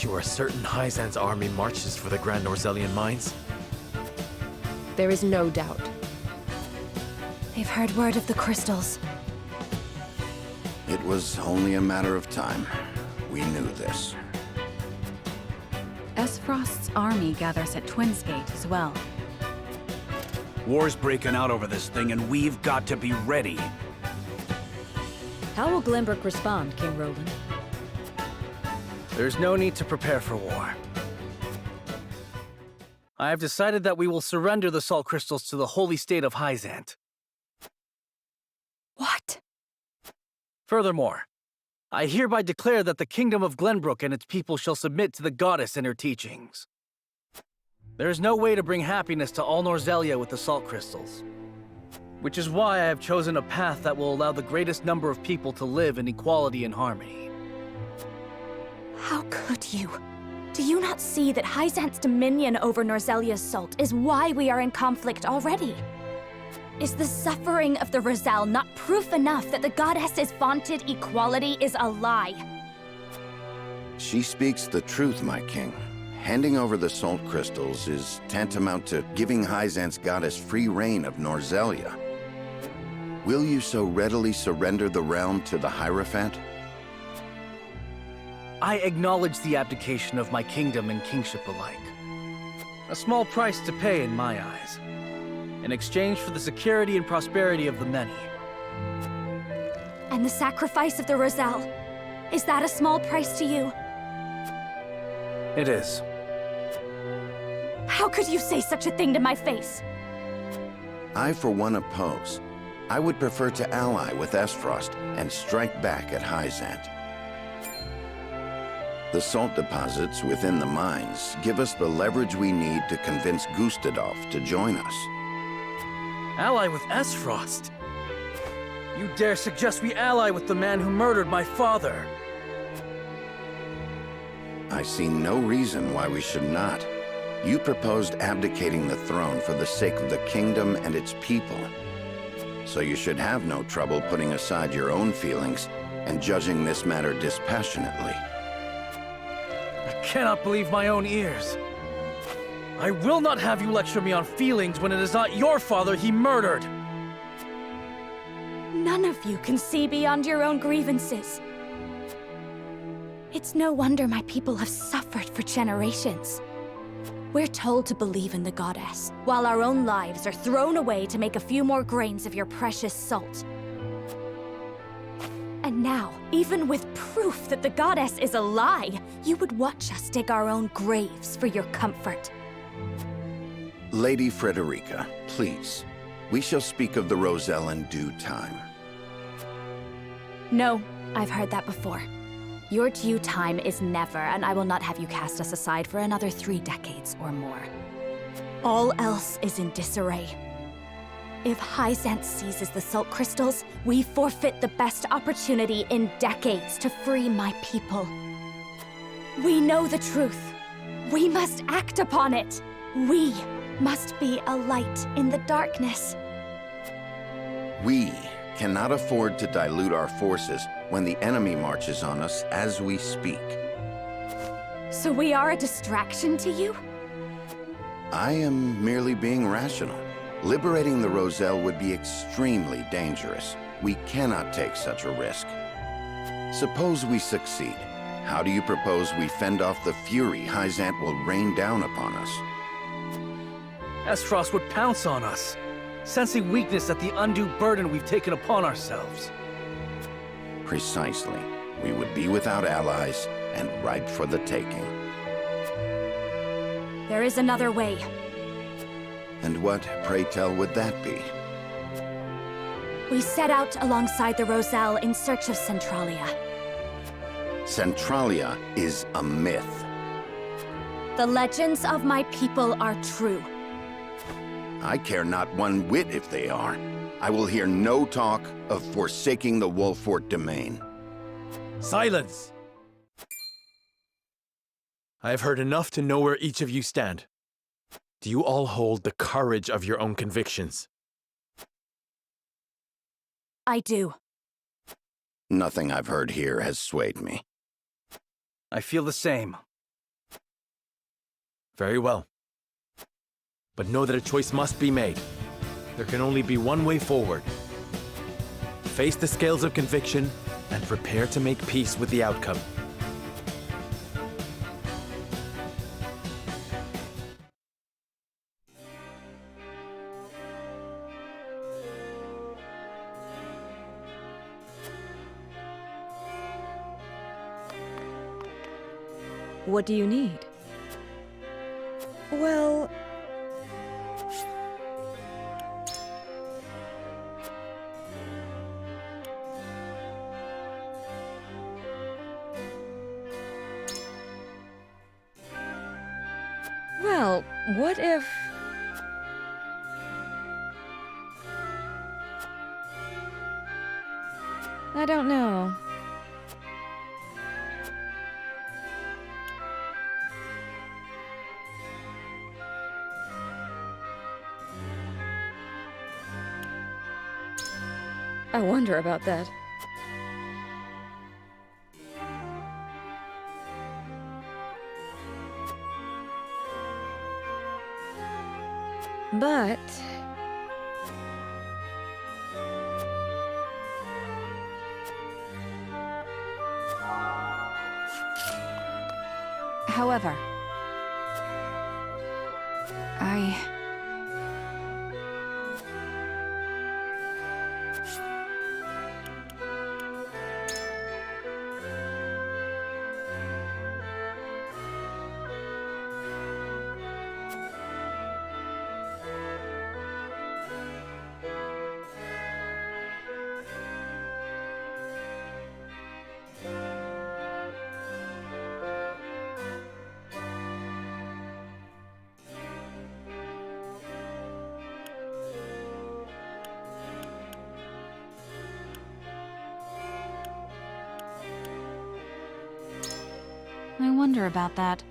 You are certain Hyzan's army marches for the Grand Norzelian mines? There is no doubt. They've heard word of the crystals. It was only a matter of time. We knew this. Esfrost's army gathers at Twins Gate as well. War's breaking out over this thing, and we've got to be ready. How will Glenbrook respond, King Roland? There's no need to prepare for war. I have decided that we will surrender the salt crystals to the holy state of Hyzant. What? Furthermore, I hereby declare that the kingdom of Glenbrook and its people shall submit to the goddess and her teachings. There is no way to bring happiness to all Norzelia with the salt crystals, which is why I have chosen a path that will allow the greatest number of people to live in equality and harmony. How could you? Do you not see that Hyzant's dominion over Norzelia's salt is why we are in conflict already? Is the suffering of the Roselle not proof enough that the goddess's vaunted equality is a lie? She speaks the truth, my king. Handing over the salt crystals is tantamount to giving Hyzant's goddess free reign of Norzelia. Will you so readily surrender the realm to the Hierophant? I acknowledge the abdication of my kingdom and kingship alike. A small price to pay in my eyes, in exchange for the security and prosperity of the many. And the sacrifice of the Roselle, is that a small price to you? It is. How could you say such a thing to my face? I, for one, oppose. I would prefer to ally with Esfrost and strike back at Hyzant. The salt deposits within the mines give us the leverage we need to convince Gustadolf to join us. Ally with Esfrost? You dare suggest we ally with the man who murdered my father? I see no reason why we should not. You proposed abdicating the throne for the sake of the kingdom and its people. So you should have no trouble putting aside your own feelings and judging this matter dispassionately. I cannot believe my own ears. I will not have you lecture me on feelings when it is not your father he murdered. None of you can see beyond your own grievances. It's no wonder my people have suffered for generations. We're told to believe in the goddess, while our own lives are thrown away to make a few more grains of your precious salt. And now, even with proof that the goddess is a lie, you would watch us dig our own graves for your comfort. Lady Frederica, please. We shall speak of the Roselle in due time. No, I've heard that before. Your due time is never, and I will not have you cast us aside for another 3 decades or more. All else is in disarray. If Hyzant seizes the salt crystals, we forfeit the best opportunity in decades to free my people. We know the truth. We must act upon it. We must be a light in the darkness. We cannot afford to dilute our forces when the enemy marches on us as we speak. So we are a distraction to you? I am merely being rational. Liberating the Roselle would be extremely dangerous. We cannot take such a risk. Suppose we succeed. How do you propose we fend off the fury Hyzant will rain down upon us? Esfrost would pounce on us, sensing weakness at the undue burden we've taken upon ourselves. Precisely. We would be without allies and ripe for the taking. There is another way. And what, pray tell, would that be? We set out alongside the Roselle in search of Centralia. Centralia is a myth. The legends of my people are true. I care not one whit if they are. I will hear no talk of forsaking the Wolfort domain. Silence! I have heard enough to know where each of you stand. Do you all hold the courage of your own convictions? I do. Nothing I've heard here has swayed me. I feel the same. Very well. But know that a choice must be made. There can only be one way forward. Face the scales of conviction and prepare to make peace with the outcome. What do you need? Well... Well, what if... I don't know. I wonder about that. But... However, I wonder about that.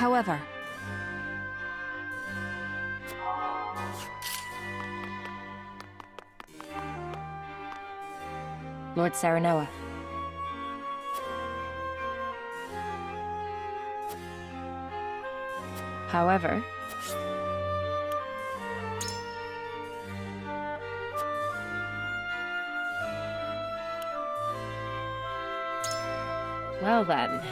However, Lord Serenoa. However... Well then...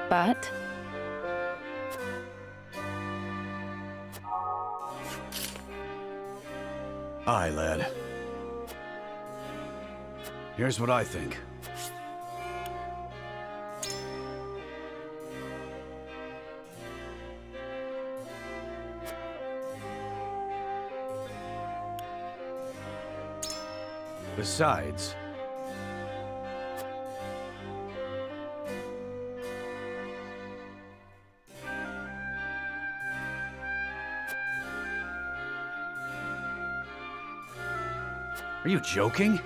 But... Aye, lad. Here's what I think. Besides... Are you joking?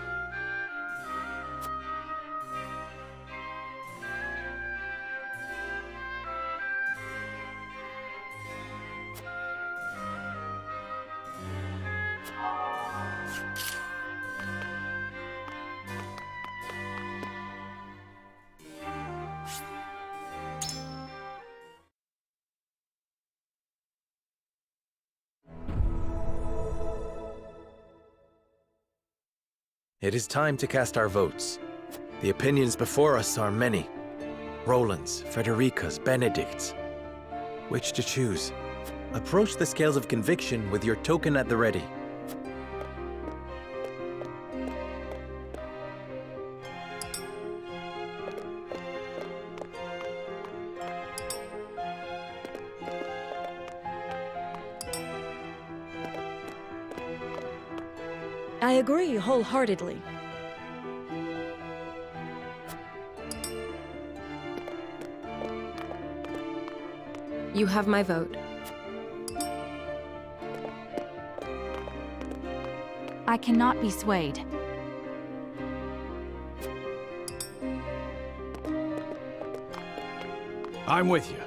It is time to cast our votes. The opinions before us are many. Roland's, Frederica's, Benedict's. Which to choose? Approach the scales of conviction with your token at the ready. I agree wholeheartedly. You have my vote. I cannot be swayed. I'm with you.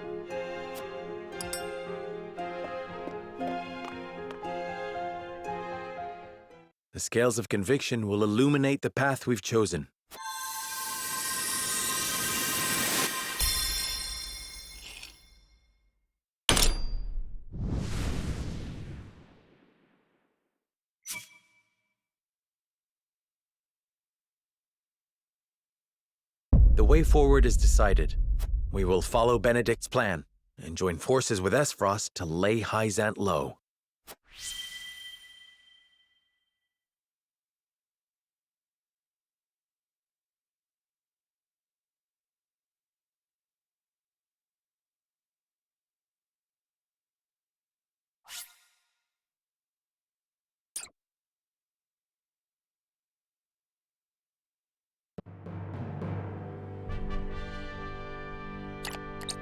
The scales of conviction will illuminate the path we've chosen. The way forward is decided. We will follow Benedict's plan and join forces with Esfrost to lay Hyzant low.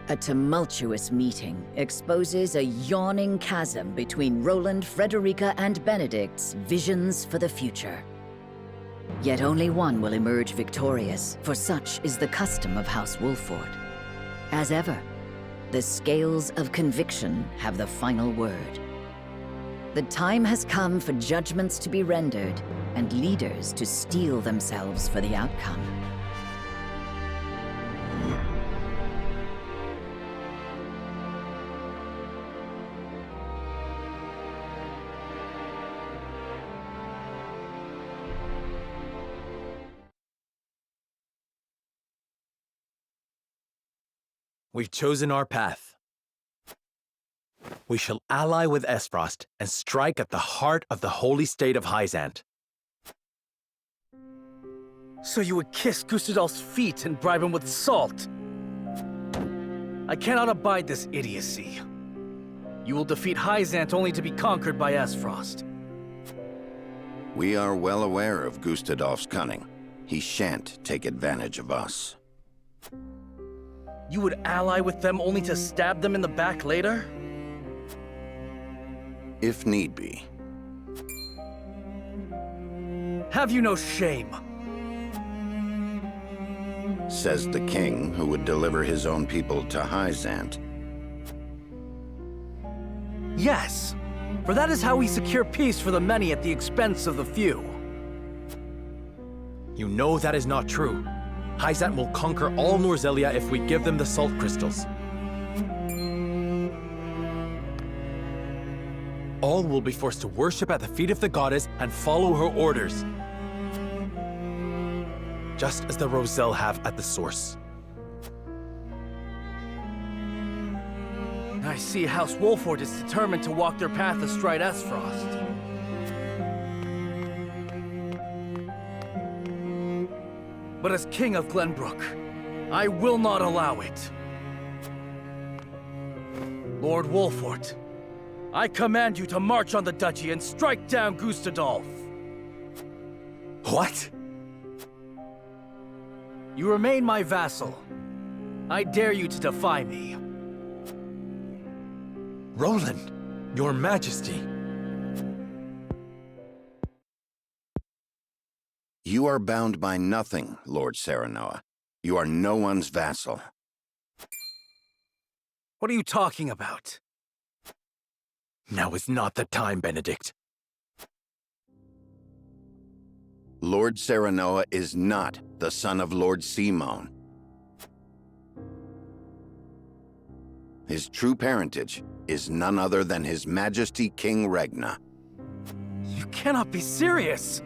A tumultuous meeting exposes a yawning chasm between Roland, Frederica, and Benedict's visions for the future. Yet only one will emerge victorious, for such is the custom of House Wolford. As ever, the scales of conviction have the final word. The time has come for judgments to be rendered, and leaders to steel themselves for the outcome. We've chosen our path. We shall ally with Esfrost and strike at the heart of the holy state of Hyzant. So you would kiss Gustadolf's feet and bribe him with salt? I cannot abide this idiocy. You will defeat Hyzant only to be conquered by Esfrost. We are well aware of Gustadolf's cunning. He shan't take advantage of us. You would ally with them only to stab them in the back later? If need be. Have you no shame? Says the king who would deliver his own people to Hyzant. Yes, for that is how we secure peace for the many at the expense of the few. You know that is not true. Hyzant will conquer all Norzelia if we give them the salt crystals. All will be forced to worship at the feet of the goddess and follow her orders. Just as the Roselle have at the source. I see House Wolford is determined to walk their path astride Esfrost. But as King of Glenbrook, I will not allow it. Lord Wolford, I command you to march on the duchy and strike down Gustadolf. What? You remain my vassal. I dare you to defy me. Roland, your majesty. You are bound by nothing, Lord Serenoa. You are no one's vassal. What are you talking about? Now is not the time, Benedict. Lord Serenoa is not the son of Lord Simone. His true parentage is none other than His Majesty King Regna. You cannot be serious!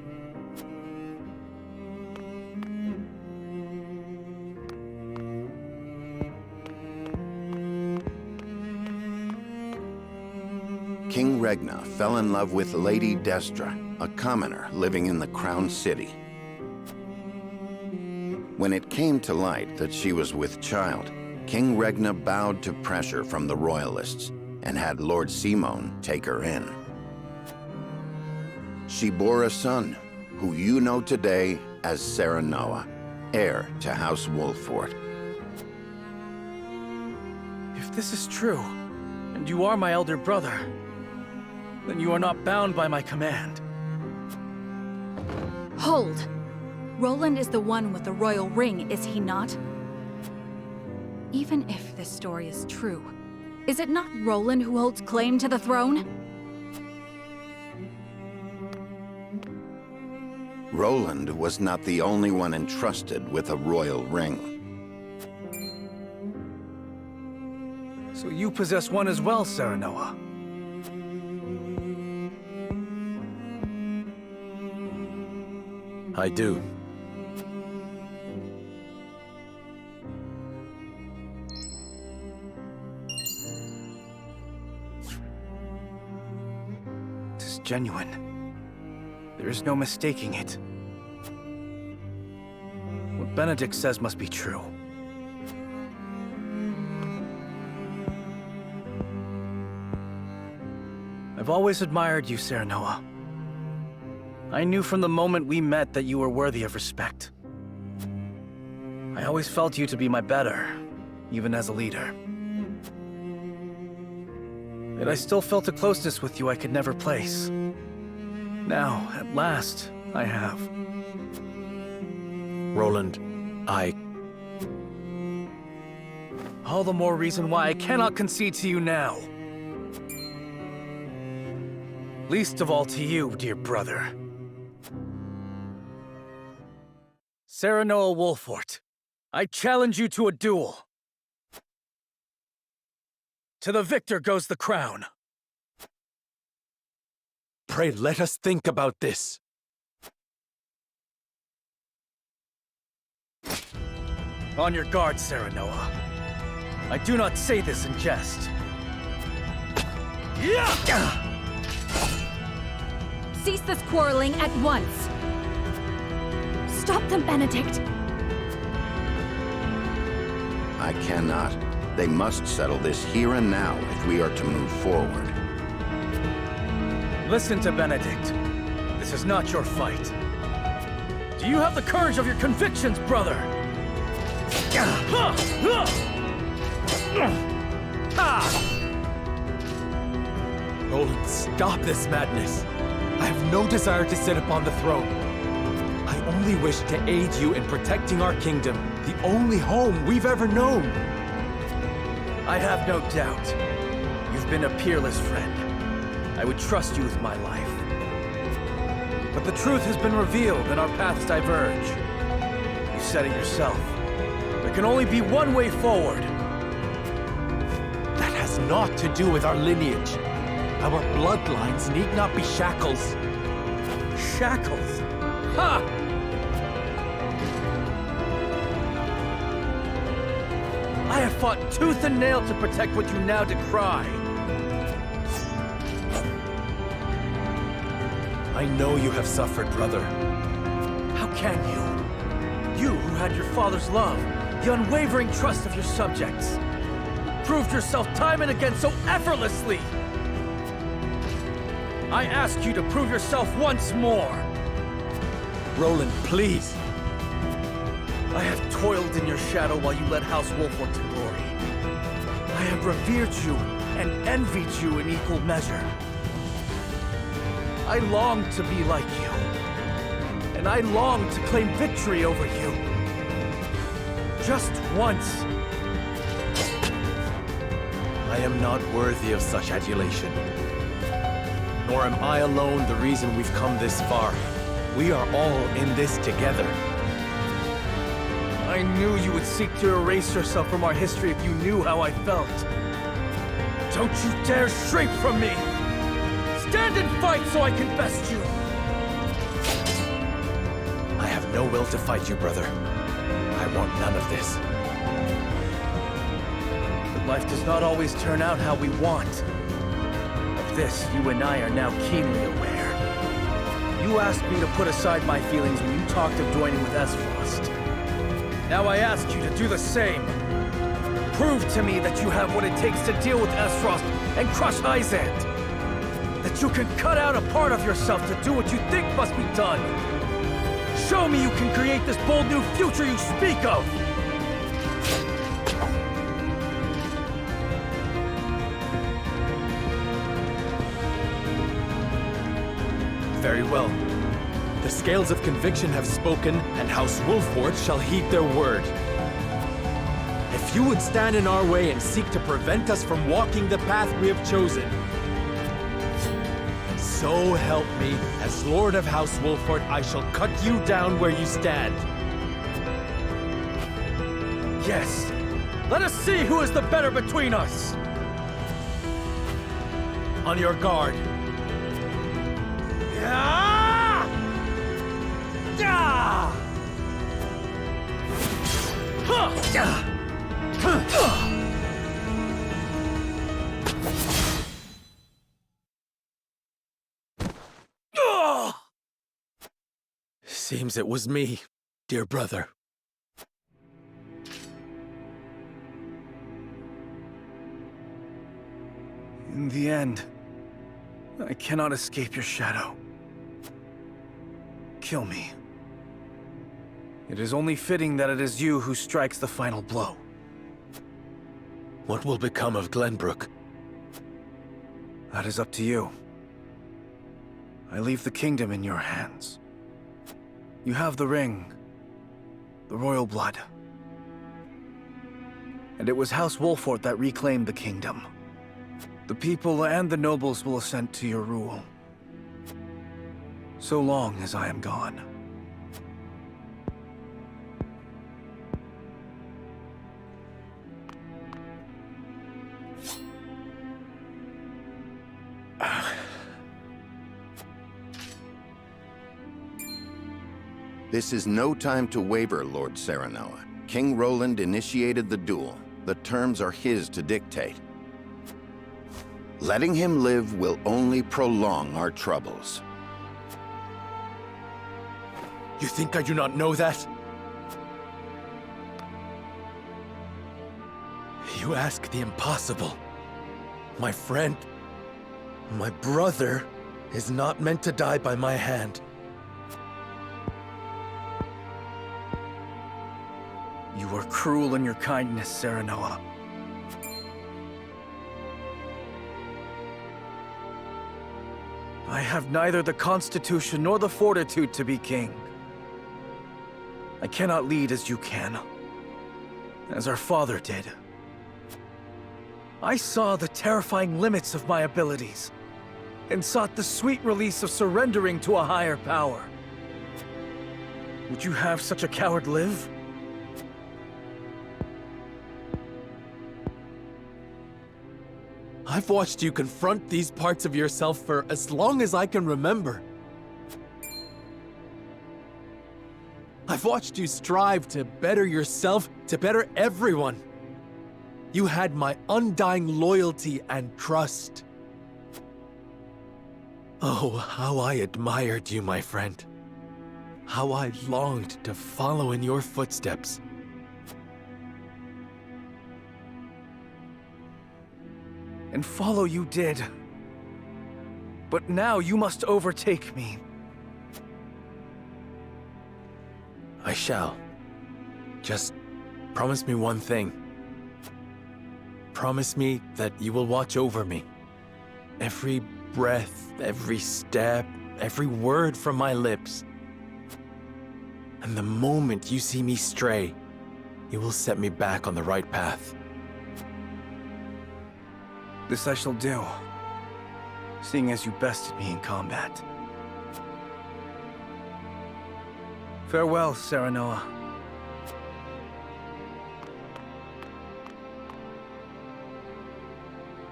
King Regna fell in love with Lady Destra, a commoner living in the Crown City. When it came to light that she was with child, King Regna bowed to pressure from the royalists and had Lord Simon take her in. She bore a son, who you know today as Serenoa, heir to House Wolffort. If this is true, and you are my elder brother, then you are not bound by my command. Hold! Roland is the one with the royal ring, is he not? Even if this story is true, is it not Roland who holds claim to the throne? Roland was not the only one entrusted with a royal ring. So you possess one as well, Serenoa. I do. It is genuine. There is no mistaking it. What Benedict says must be true. I've always admired you, Serenoa. I knew from the moment we met that you were worthy of respect. I always felt you to be my better, even as a leader. Yet I still felt a closeness with you I could never place. Now, at last, I have. Roland, All the more reason why I cannot concede to you now. Least of all to you, dear brother. Serenoa Wolffort, I challenge you to a duel. To the victor goes the crown. pray let us think about this. On your guard, Serenoa. I do not say this in jest. Cease this quarreling at once! Stop them, Benedict! I cannot. They must settle this here and now if we are to move forward. Listen to Benedict. This is not your fight. Do you have the courage of your convictions, brother? Roland, stop this madness. I have no desire to sit upon the throne. I only wish to aid you in protecting our kingdom, the only home we've ever known. I have no doubt. You've been a peerless friend. I would trust you with my life. But the truth has been revealed and our paths diverge. You said it yourself. There can only be one way forward. That has naught to do with our lineage. Our bloodlines need not be shackles. Shackles? Ha! I have fought tooth and nail to protect what you now decry. I know you have suffered, brother. How can you? You who had your father's love, the unwavering trust of your subjects, proved yourself time and again so effortlessly. I ask you to prove yourself once more. Roland, please. I have toiled in your shadow while you led House Wolffort to glory. I have revered you and envied you in equal measure. I long to be like you, and I long to claim victory over you. Just once. I am not worthy of such adulation. Nor am I alone the reason we've come this far. We are all in this together. I knew you would seek to erase yourself from our history if you knew how I felt. Don't you dare shrink from me! Stand and fight so I can best you! I have no will to fight you, brother. I want none of this. But life does not always turn out how we want. I've this, you and I are now keenly aware. You asked me to put aside my feelings when you talked of joining with Esfrost. Now I ask you to do the same. Prove to me that you have what it takes to deal with Esfrost and crush Izant. That you can cut out a part of yourself to do what you think must be done. Show me you can create this bold new future you speak of! Very well. The scales of conviction have spoken, and House Wolford shall heed their word. If you would stand in our way and seek to prevent us from walking the path we have chosen, so help me, as Lord of House Wolford, I shall cut you down where you stand. Yes. Let us see who is the better between us! On your guard. Ah! Ah! Huh! Seems it was me, dear brother. In the end, I cannot escape your shadow. Kill me. It is only fitting that it is you who strikes the final blow. What will become of Glenbrook? That is up to you. I leave the kingdom in your hands. You have the ring, the royal blood. And it was House Wolford that reclaimed the kingdom. The people and the nobles will assent to your rule. So long as I am gone. This is no time to waver, Lord Serenoa. King Roland initiated the duel. The terms are his to dictate. Letting him live will only prolong our troubles. You think I do not know that? You ask the impossible. My friend, my brother, is not meant to die by my hand. You are cruel in your kindness, Serenoa. I have neither the constitution nor the fortitude to be king. I cannot lead as you can, as our father did. I saw the terrifying limits of my abilities, and sought the sweet release of surrendering to a higher power. Would you have such a coward live? I've watched you confront these parts of yourself for as long as I can remember. I've watched you strive to better yourself, to better everyone. You had my undying loyalty and trust. Oh, how I admired you, my friend. How I longed to follow in your footsteps. And follow you did. But now you must overtake me. I shall. Just promise me one thing. Promise me that you will watch over me. Every breath, every step, every word from my lips. And the moment you see me stray, you will set me back on the right path. This I shall do, seeing as you bested me in combat. Farewell, Serenoa.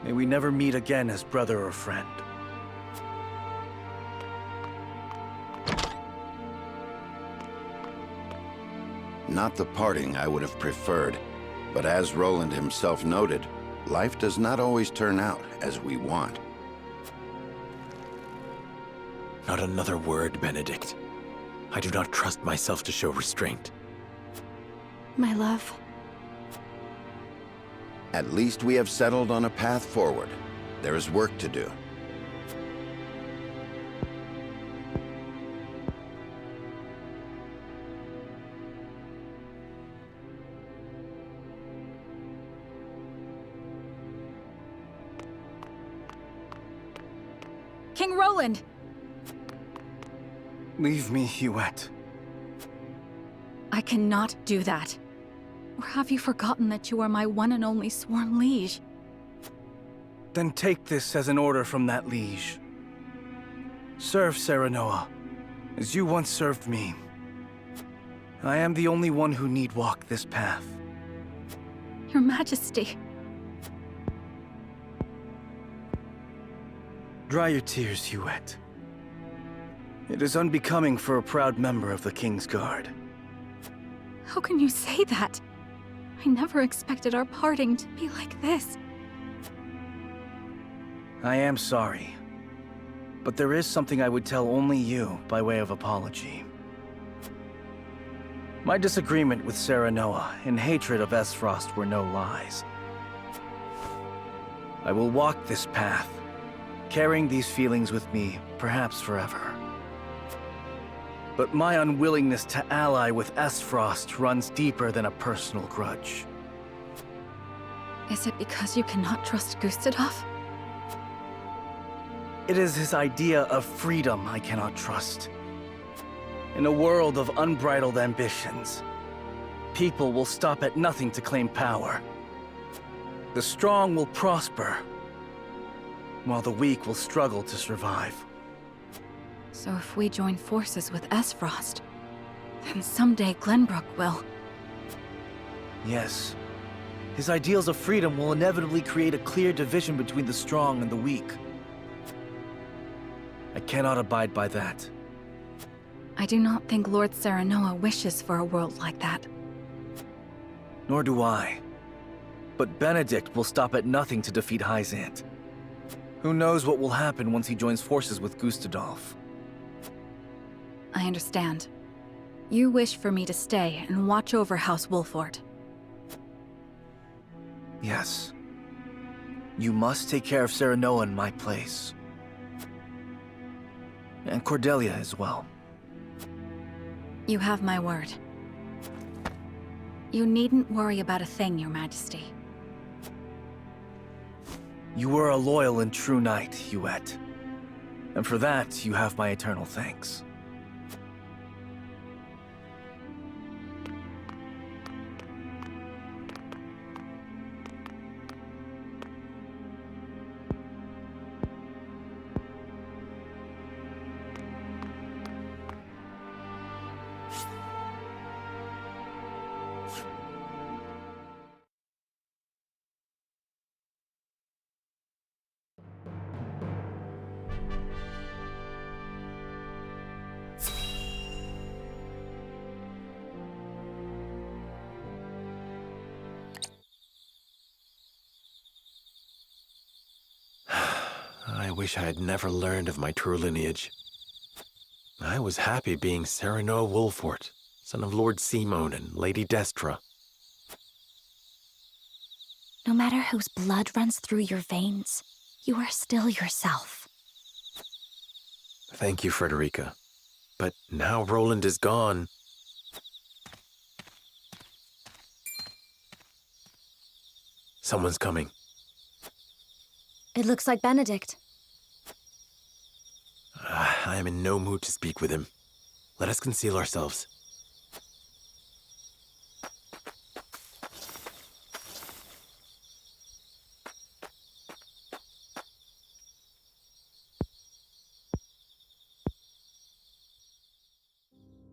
May we never meet again as brother or friend. Not the parting I would have preferred, but as Roland himself noted, life does not always turn out as we want. Not another word, Benedict. I do not trust myself to show restraint. My love. At least we have settled on a path forward. There is work to do. King Roland! Leave me, Huette. I cannot do that. Or have you forgotten that you are my one and only sworn liege? Then take this as an order from that liege. Serve Serenoa, as you once served me. I am the only one who need walk this path. Your Majesty. Dry your tears, Huette. It is unbecoming for a proud member of the King's Guard. How can you say that? I never expected our parting to be like this. I am sorry. But there is something I would tell only you by way of apology. My disagreement with Serenoa and hatred of Esfrost were no lies. I will walk this path, carrying these feelings with me, perhaps forever. But my unwillingness to ally with Esfrost runs deeper than a personal grudge. Is it because you cannot trust Gustadov? It is his idea of freedom I cannot trust. In a world of unbridled ambitions, people will stop at nothing to claim power. The strong will prosper, while the weak will struggle to survive. So if we join forces with Esfrost, then someday Glenbrook will. Yes. His ideals of freedom will inevitably create a clear division between the strong and the weak. I cannot abide by that. I do not think Lord Serenoa wishes for a world like that. Nor do I. But Benedict will stop at nothing to defeat Hyzant. Who knows what will happen once he joins forces with Gustadov? I understand. You wish for me to stay and watch over House Wolfort. Yes. You must take care of Serenoa in my place. And Cordelia as well. You have my word. You needn't worry about a thing, Your Majesty. You were a loyal and true knight, Huette. And for that, you have my eternal thanks. I wish I had never learned of my true lineage. I was happy being Serenoa Wolfort, son of Lord Simone and Lady Destra. No matter whose blood runs through your veins, you are still yourself. Thank you, Frederica. But now Roland is gone. Someone's coming. It looks like Benedict. I am in no mood to speak with him. Let us conceal ourselves.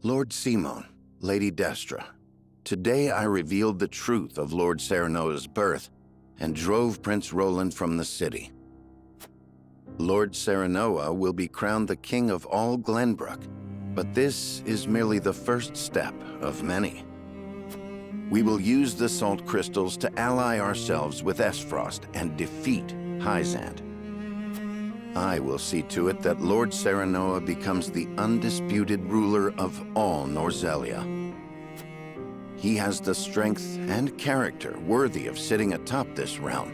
Lord Simone, Lady Destra, today I revealed the truth of Lord Serenoa's birth and drove Prince Roland from the city. Lord Serenoa will be crowned the king of all Glenbrook, but this is merely the first step of many. We will use the salt crystals to ally ourselves with Esfrost and defeat Hyzant. I will see to it that Lord Serenoa becomes the undisputed ruler of all Norzelia. He has the strength and character worthy of sitting atop this realm,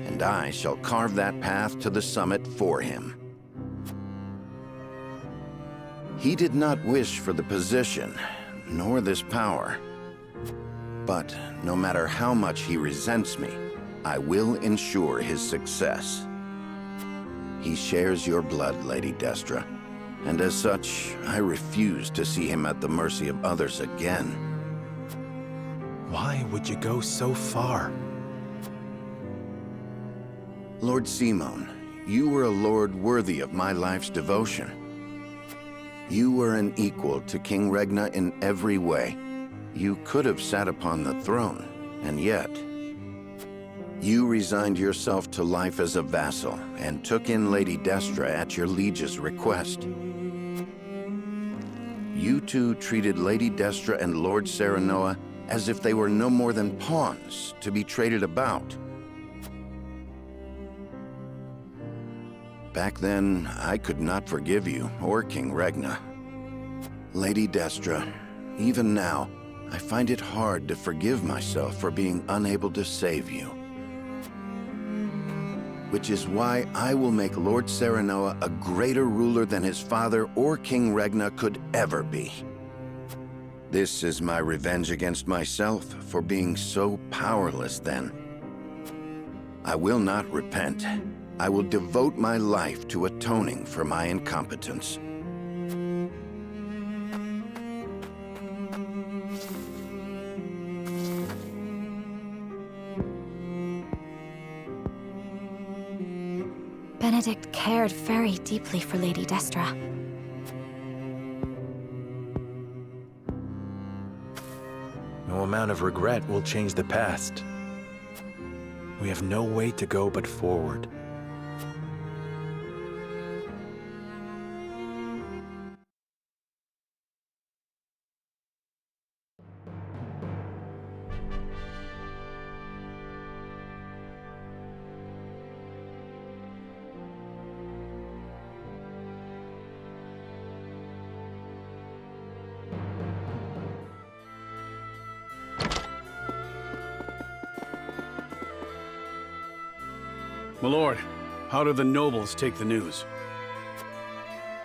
and I shall carve that path to the summit for him. He did not wish for the position, nor this power. But no matter how much he resents me, I will ensure his success. He shares your blood, Lady Destra, and as such, I refuse to see him at the mercy of others again. Why would you go so far? Lord Simon, you were a lord worthy of my life's devotion. You were an equal to King Regna in every way. You could have sat upon the throne, and yet you resigned yourself to life as a vassal and took in Lady Destra at your liege's request. You two treated Lady Destra and Lord Serenoa as if they were no more than pawns to be traded about. Back then, I could not forgive you or King Regna. Lady Destra, even now, I find it hard to forgive myself for being unable to save you. Which is why I will make Lord Serenoa a greater ruler than his father or King Regna could ever be. This is my revenge against myself for being so powerless then. I will not repent. I will devote my life to atoning for my incompetence. Benedict cared very deeply for Lady Destra. No amount of regret will change the past. We have no way to go but forward. My lord, how did the nobles take the news?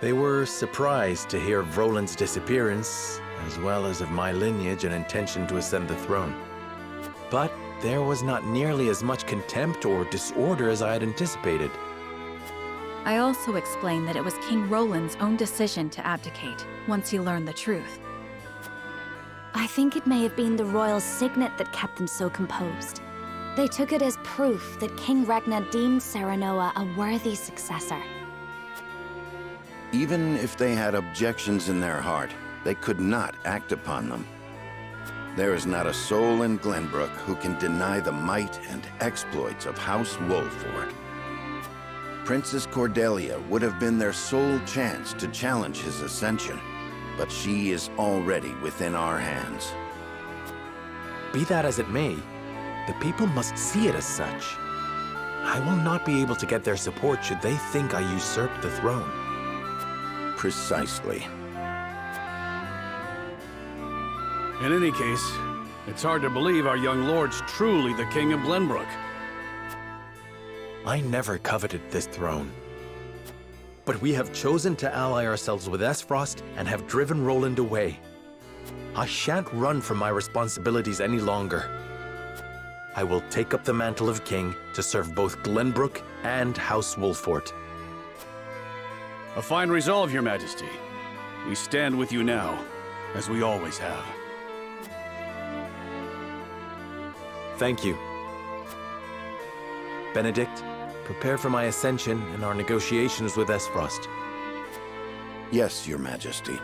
They were surprised to hear of Roland's disappearance, as well as of my lineage and intention to ascend the throne. But there was not nearly as much contempt or disorder as I had anticipated. I also explained that it was King Roland's own decision to abdicate, once he learned the truth. I think it may have been the royal signet that kept them so composed. They took it as proof that King Regna deemed Serenoa a worthy successor. Even if they had objections in their heart, they could not act upon them. There is not a soul in Glenbrook who can deny the might and exploits of House Wolford. Princess Cordelia would have been their sole chance to challenge his ascension, but she is already within our hands. Be that as it may, the people must see it as such. I will not be able to get their support should they think I usurped the throne. Precisely. In any case, it's hard to believe our young lord's truly the King of Glenbrook. I never coveted this throne. But we have chosen to ally ourselves with Esfrost and have driven Roland away. I shan't run from my responsibilities any longer. I will take up the mantle of king to serve both Glenbrook and House Wolfort. A fine resolve, Your Majesty. We stand with you now, as we always have. Thank you. Benedict, prepare for my ascension and our negotiations with Esfrost. Yes, Your Majesty.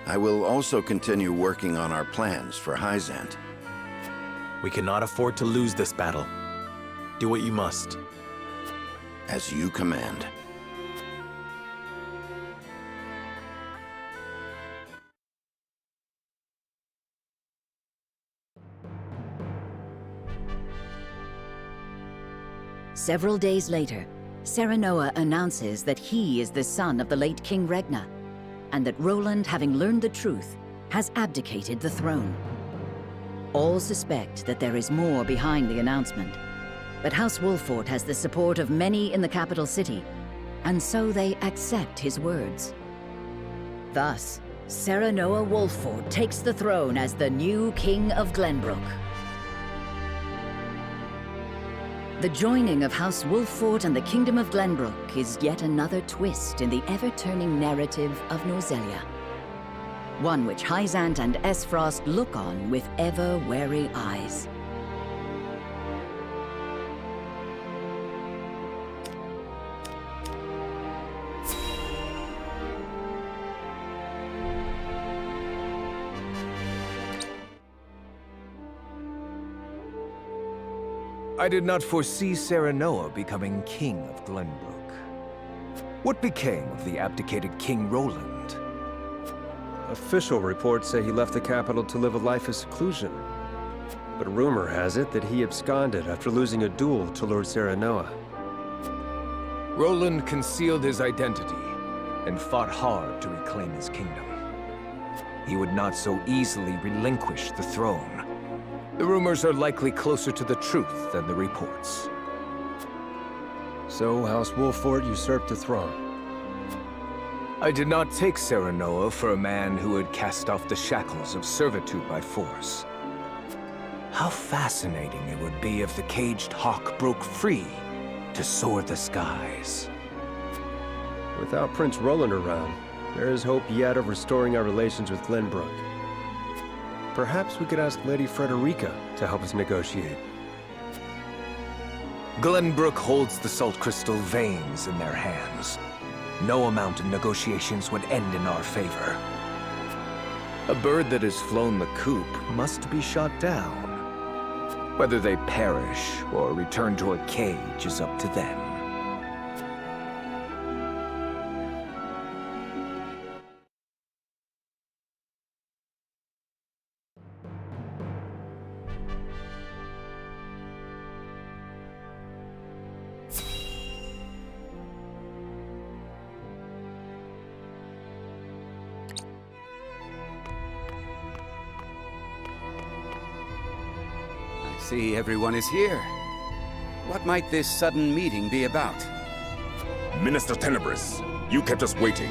I will also continue working on our plans for Hyzant. We cannot afford to lose this battle. Do what you must. As you command. Several days later, Serenoa announces that he is the son of the late King Regna, and that Roland, having learned the truth, has abdicated the throne. All suspect that there is more behind the announcement, but House Wolffort has the support of many in the capital city, and so they accept his words. Thus, Serenoa Wolffort takes the throne as the new King of Glenbrook. The joining of House Wolffort and the Kingdom of Glenbrook is yet another twist in the ever-turning narrative of Norzelia. One which Hyzant and Esfrost look on with ever-wary eyes. I did not foresee Serenoa becoming King of Glenbrook. What became of the abdicated King Roland? Official reports say he left the capital to live a life of seclusion. But rumor has it that he absconded after losing a duel to Lord Serenoa. Roland concealed his identity and fought hard to reclaim his kingdom. He would not so easily relinquish the throne. The rumors are likely closer to the truth than the reports. So House Wolffort usurped the throne. I did not take Serenoa for a man who had cast off the shackles of servitude by force. How fascinating it would be if the caged hawk broke free to soar the skies. Without Prince Roland around, there is hope yet of restoring our relations with Glenbrook. Perhaps we could ask Lady Frederica to help us negotiate. Glenbrook holds the salt crystal veins in their hands. No amount of negotiations would end in our favor. A bird that has flown the coop must be shot down. Whether they perish or return to a cage is up to them. See, everyone is here. What might this sudden meeting be about? Minister Tenebris, you kept us waiting.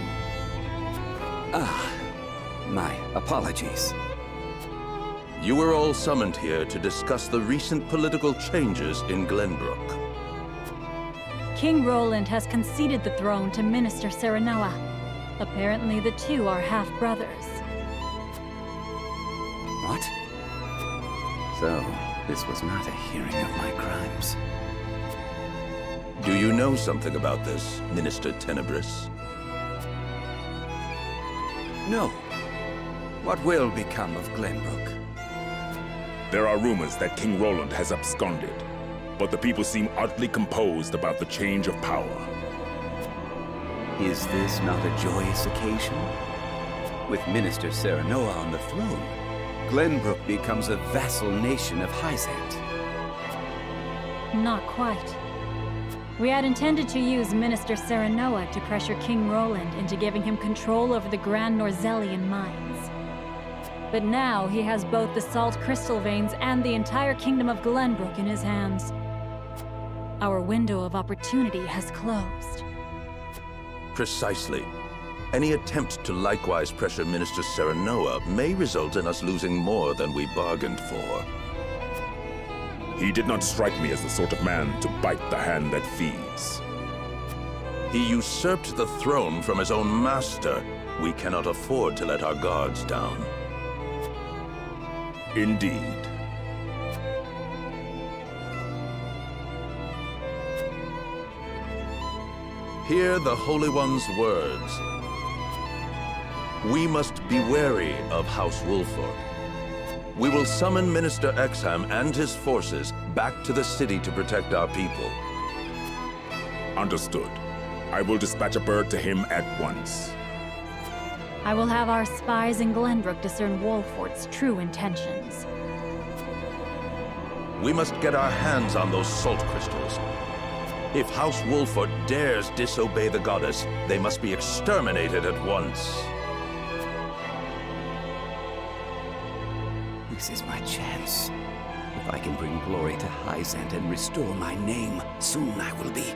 My apologies. You were all summoned here to discuss the recent political changes in Glenbrook. King Roland has conceded the throne to Minister Serenoa. Apparently the two are half-brothers. What? So, this was not a hearing of my crimes. Do you know something about this, Minister Tenebris? No. What will become of Glenbrook? There are rumors that King Roland has absconded, but the people seem oddly composed about the change of power. Is this not a joyous occasion? With Minister Serenoa on the throne, Glenbrook becomes a vassal nation of Hyzant. Not quite. We had intended to use Minister Serenoa to pressure King Roland into giving him control over the Grand Norzelian mines. But now he has both the salt crystal veins and the entire kingdom of Glenbrook in his hands. Our window of opportunity has closed. Precisely. Any attempt to likewise pressure Minister Serenoa may result in us losing more than we bargained for. He did not strike me as the sort of man to bite the hand that feeds. He usurped the throne from his own master. We cannot afford to let our guards down. Indeed. Hear the Holy One's words. We must be wary of House Wolffort. We will summon Minister Exham and his forces back to the city to protect our people. Understood. I will dispatch a bird to him at once. I will have our spies in Glenbrook discern Wolffort's true intentions. We must get our hands on those salt crystals. If House Wolford dares disobey the goddess, they must be exterminated at once. This is my chance. If I can bring glory to Hyzant and restore my name, soon I will be